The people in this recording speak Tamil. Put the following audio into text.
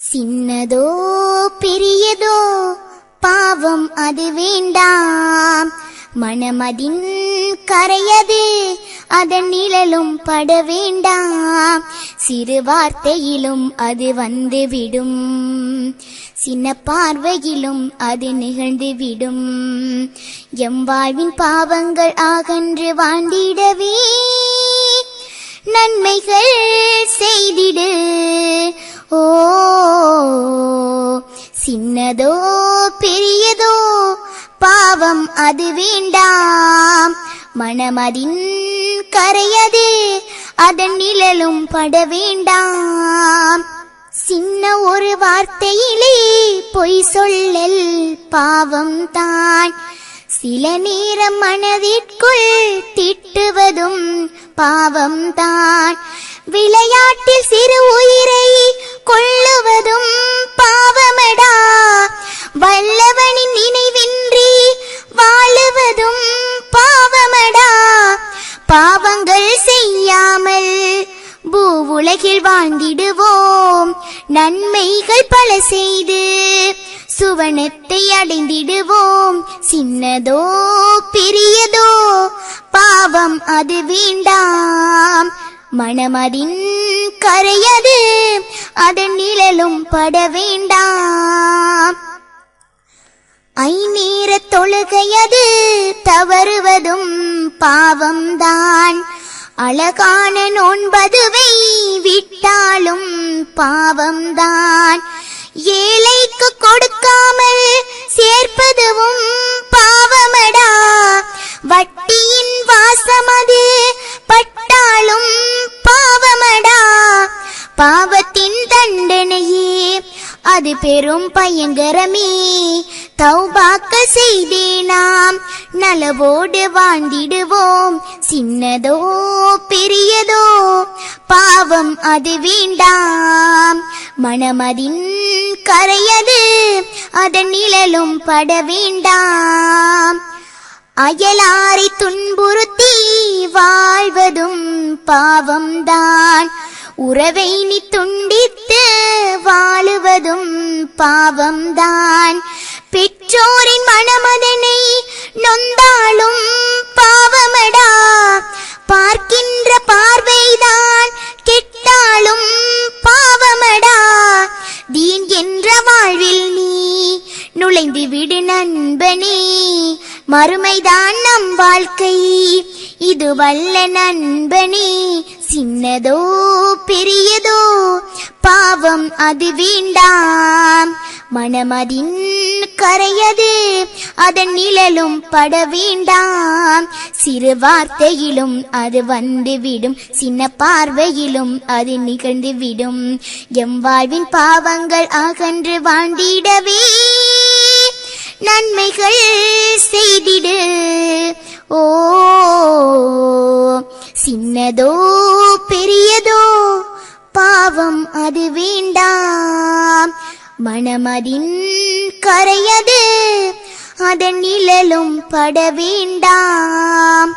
சின்னதோ பெரியதோ பாவம் அது வேண்டாம், மனமதின் கரையது அதன் நிழலும் பட வேண்டாம். சிறு வார்த்தையிலும் அது வந்துவிடும், சின்ன பார்வையிலும் அது நிகழ்ந்துவிடும். எம் வாழ்வின் பாவங்கள் அகன்று வாழ்ந்திடவே நன்மைகள் செய்திடு. ஓ சின்னதோ பெரியதோ பாவம் அது வேண்டாம், மனமதின் கரையது அதன் நிழலும் பட வேண்டாம். சின்ன ஒரு வார்த்தையிலே பொய் சொல்லல் பாவம் தான், சில நேரம் மனதிற்குள் திட்டுவதும் பாவம் தான். விளையாட்டில் சிறு உயிரை கொள்ளுவதும் பாவமடா, வல்லவனின் நினைவின்றி வாழுவதும் பாவமடா. பாவங்கள் செய்யாமல் பூவுலகில் வாழ்ந்திடுவோம், நன்மைகள் பல செய்து சுவனத்தை அடைந்திடுவோம். சின்னதோ பெரியதோ பாவம் அது வேண்டாம், மனமதின் கரையது அதன் நிழலும் பட வேண்டாம். ஐநேர தொழுகையது தவறுவதும் பாவம்தான், அழகான நோன்பதுவை விட்டாலும் பாவம்தான். ஏழைக்கு கொடுக்காமல் சேர்ப்பதுவும் பாவமடா, வட்டியின் வாசமது பட்டாலும் பாவமடா. பாவத்தின் தண்டனையே அது பெரும் பயங்கரமே, தௌபாக்க செய்தே நாம் நலவோடு வாழ்ந்திடுவோம். சின்னதோ பெரியதோ பாவம் அது வேண்டாம், மனமதின் கரையது அதன் நிழலும் பட வேண்டாம். அயலாரை துன்புறுத்தி வாழ்வதும் பாவம்தான், உறவை நீ துண்டித்து வாழுவதும் பாவம்தான். பெற்றோரின் மனமதனை நொந்தாலும் பாவமடா, பார்க்கின்ற பார்வைதான் கெட்டாலும் பாவமடா. தீன் என்ற வாழ்வில் நீ நுழைந்து விடு நண்பனே, மறுமைதான் நம் வாழ்க்கை இது வல்ல நண்பனே. சின்னதோ பெரியதோ பாவம் அது வேண்டாம், மனமதின் கரையது அதன் நிழலும் பட வேண்டாம். சிறு வார்த்தையிலும் அது வந்துவிடும், சின்ன பார்வையிலும் அது நிகழ்ந்துவிடும். எம் வாழ்வின் பாவங்கள் அகன்று வாழ்ந்திடவே நன்மைகள் செய்திடு. ஓ சின்னதோ பெரியதோ பாவம் அது வேண்டாம், மனமதின் கரையது அதன் நிழலும் பட வேண்டாம்.